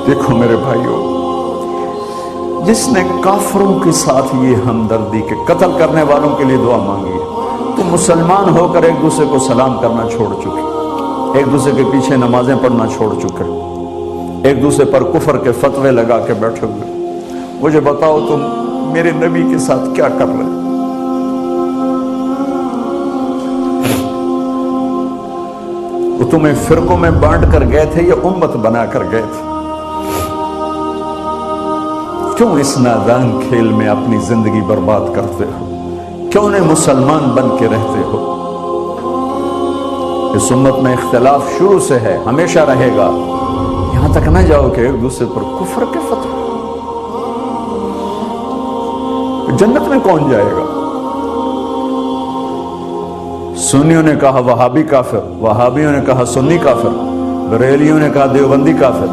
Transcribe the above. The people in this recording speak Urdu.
دیکھو میرے بھائیوں، جس نے کافروں کے ساتھ یہ ہمدردی کے قتل کرنے والوں کے لیے دعا مانگی ہے، تو مسلمان ہو کر ایک دوسرے کو سلام کرنا چھوڑ چکے، ایک دوسرے کے پیچھے نمازیں پڑھنا چھوڑ چکے، ایک دوسرے پر کفر کے فتوے لگا کے بیٹھے ہوئے۔ مجھے بتاؤ تم میرے نبی کے ساتھ کیا کر رہے؟ وہ تمہیں فرقوں میں بانٹ کر گئے تھے یا امت بنا کر گئے تھے؟ کیوں اس نادان کھیل میں اپنی زندگی برباد کرتے ہو؟ کیوں نہیں مسلمان بن کے رہتے ہو؟ اس امت میں اختلاف شروع سے ہے، ہمیشہ رہے گا، یہاں تک نہ جاؤ کہ ایک دوسرے پر کفر کے فتوے۔ جنت میں کون جائے گا؟ سنیوں نے کہا وہابی کافر، وہابیوں نے کہا سنی کافر، بریلیوں نے کہا دیوبندی کافر،